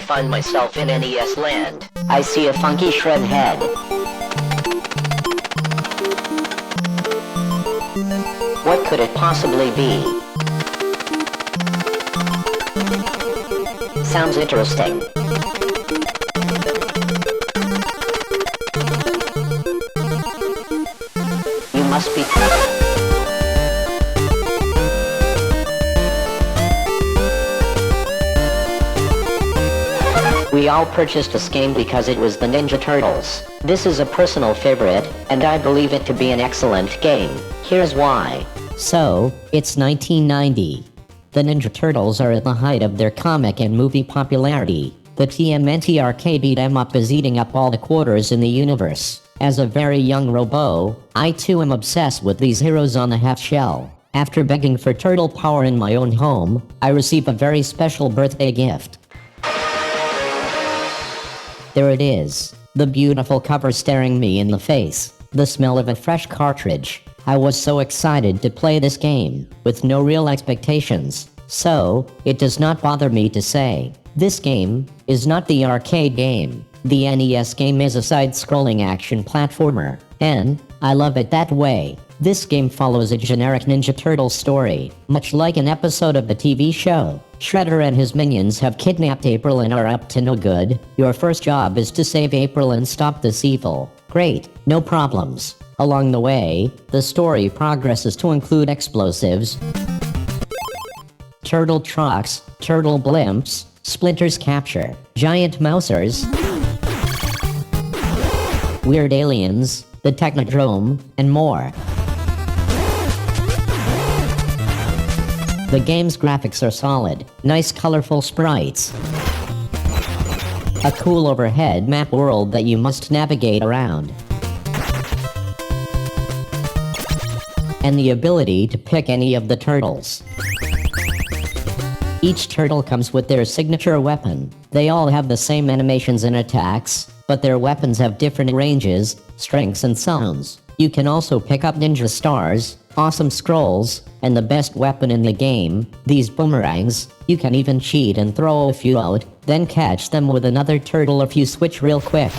find myself in NES land. I see a funky shred head. What could it possibly be? Sounds interesting. You must be... We all purchased this game because it was the Ninja Turtles. This is a personal favorite, and I believe it to be an excellent game. Here's why. So, it's 1990. The Ninja Turtles are at the height of their comic and movie popularity. The TMNT arcade beat-em-up is eating up all the quarters in the universe. As a very young robo, I too am obsessed with these heroes on the half-shell. After begging for turtle power in my own home, I receive a very special birthday gift. There it is, the beautiful cover staring me in the face, the smell of a fresh cartridge. I was so excited to play this game, with no real expectations, so it does not bother me to say, this game is not the arcade game. The NES game is a side-scrolling action platformer, and I love it that way. This game follows a generic Ninja Turtle story, much like an episode of the TV show. Shredder and his minions have kidnapped April and are up to no good. Your first job is to save April and stop this evil. Great, no problems. Along the way, the story progresses to include explosives, turtle trucks, turtle blimps, Splinter's capture, giant mousers, weird aliens, the Technodrome, and more. The game's graphics are solid, nice colorful sprites, a cool overhead map world that you must navigate around, and the ability to pick any of the turtles. Each turtle comes with their signature weapon. They all have the same animations and attacks, but their weapons have different ranges, strengths, and sounds. You can also pick up ninja stars, awesome scrolls, and the best weapon in the game, these boomerangs. You can even cheat and throw a few out, then catch them with another turtle if you switch real quick.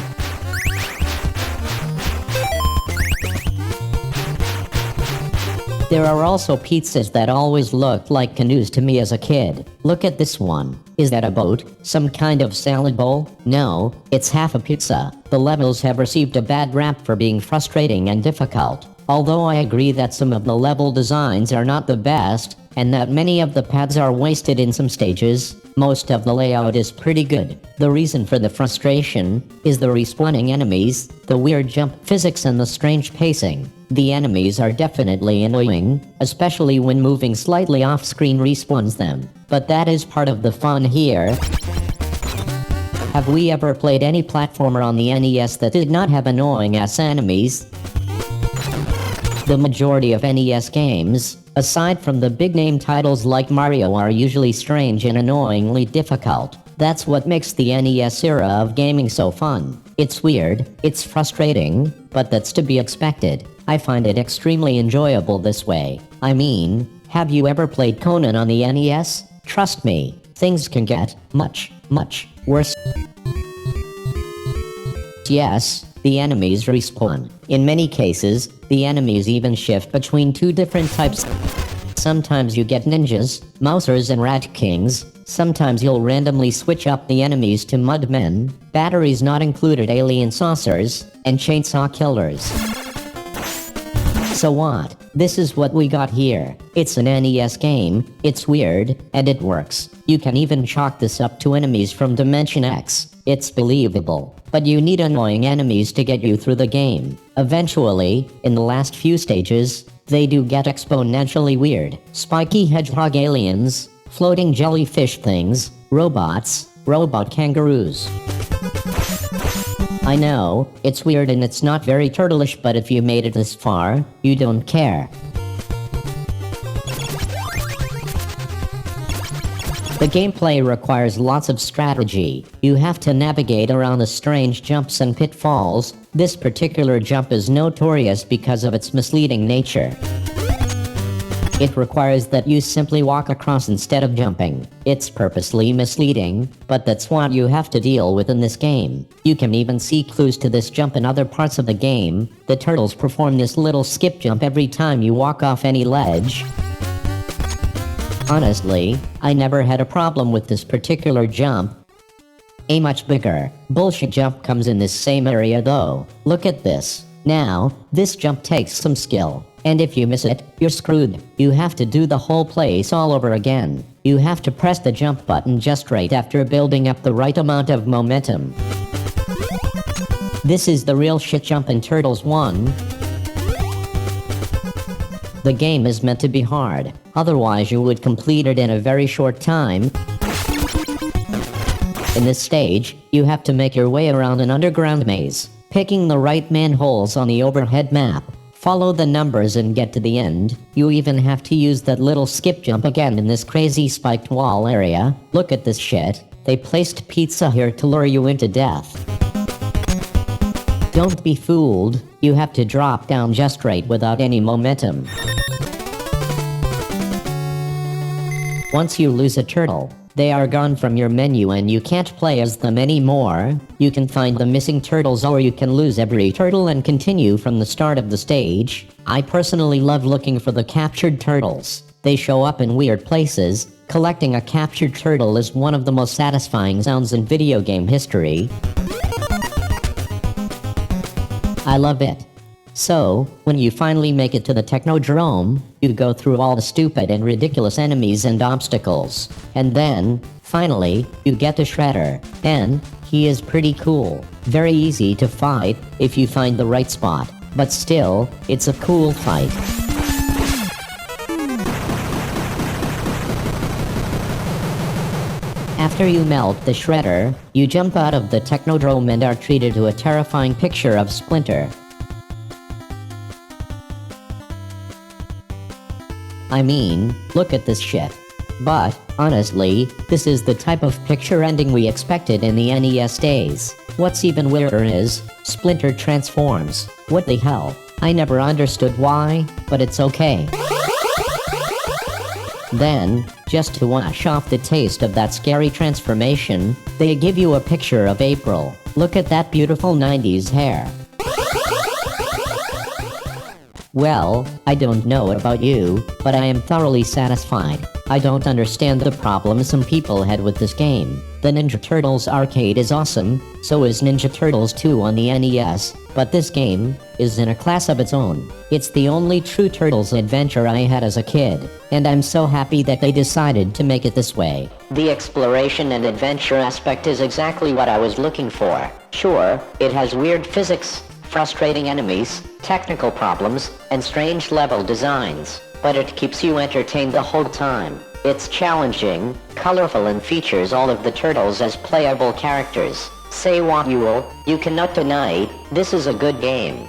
There are also pizzas that always looked like canoes to me as a kid. Look at this one. Is that a boat? Some kind of salad bowl? No, it's half a pizza. The levels have received a bad rap for being frustrating and difficult. Although I agree that some of the level designs are not the best, and that many of the paths are wasted in some stages, most of the layout is pretty good. The reason for the frustration is the respawning enemies, the weird jump physics, and the strange pacing. The enemies are definitely annoying, especially when moving slightly off-screen respawns them. But that is part of the fun here. Have we ever played any platformer on the NES that did not have annoying-ass enemies? The majority of NES games, aside from the big-name titles like Mario, are usually strange and annoyingly difficult. That's what makes the NES era of gaming so fun. It's weird, it's frustrating, but that's to be expected. I find it extremely enjoyable this way. I mean, have you ever played Conan on the NES? Trust me, things can get much, much worse. Yes, the enemies respawn. In many cases, the enemies even shift between two different types. Sometimes you get ninjas, mousers, and rat kings. Sometimes you'll randomly switch up the enemies to mudmen, batteries not included alien saucers, and chainsaw killers. So what? This is what we got here. It's an NES game, it's weird, and it works. You can even chalk this up to enemies from Dimension X. It's believable. But you need annoying enemies to get you through the game. Eventually, in the last few stages, they do get exponentially weird. Spiky hedgehog aliens, floating jellyfish things, robots, robot kangaroos. I know, it's weird and it's not very turtleish, but if you made it this far, you don't care. The gameplay requires lots of strategy. You have to navigate around the strange jumps and pitfalls. This particular jump is notorious because of its misleading nature. It requires that you simply walk across instead of jumping. It's purposely misleading, but that's what you have to deal with in this game. You can even see clues to this jump in other parts of the game. The turtles perform this little skip jump every time you walk off any ledge. Honestly, I never had a problem with this particular jump. A much bigger bullshit jump comes in this same area though. Look at this. Now, this jump takes some skill, and if you miss it, you're screwed. You have to do the whole place all over again. You have to press the jump button just right after building up the right amount of momentum. This is the real shit jump in Turtles 1. The game is meant to be hard, otherwise you would complete it in a very short time. In this stage, you have to make your way around an underground maze, picking the right manholes on the overhead map. Follow the numbers and get to the end. You even have to use that little skip jump again in this crazy spiked wall area. Look at this shit. They placed pizza here to lure you into death. Don't be fooled. You have to drop down just right without any momentum. Once you lose a turtle, they are gone from your menu and you can't play as them anymore. You can find the missing turtles or you can lose every turtle and continue from the start of the stage. I personally love looking for the captured turtles. They show up in weird places. Collecting a captured turtle is one of the most satisfying sounds in video game history. I love it. So, when you finally make it to the Technodrome, you go through all the stupid and ridiculous enemies and obstacles. And then, finally, you get to Shredder. And he is pretty cool. Very easy to fight if you find the right spot. But still, it's a cool fight. After you melt the Shredder, you jump out of the Technodrome and are treated to a terrifying picture of Splinter. I mean, look at this shit. But, honestly, this is the type of picture ending we expected in the NES days. What's even weirder is, Splinter transforms. What the hell? I never understood why, but it's okay. Then, just to wash off the taste of that scary transformation, they give you a picture of April. Look at that beautiful 90s hair. Well, I don't know about you, but I am thoroughly satisfied. I don't understand the problem some people had with this game. The Ninja Turtles arcade is awesome, so is Ninja Turtles 2 on the NES, but this game is in a class of its own. It's the only true Turtles adventure I had as a kid, and I'm so happy that they decided to make it this way. The exploration and adventure aspect is exactly what I was looking for. Sure, it has weird physics, frustrating enemies, technical problems, and strange level designs, but it keeps you entertained the whole time. It's challenging, colorful, and features all of the turtles as playable characters. Say what you will, you cannot deny, this is a good game.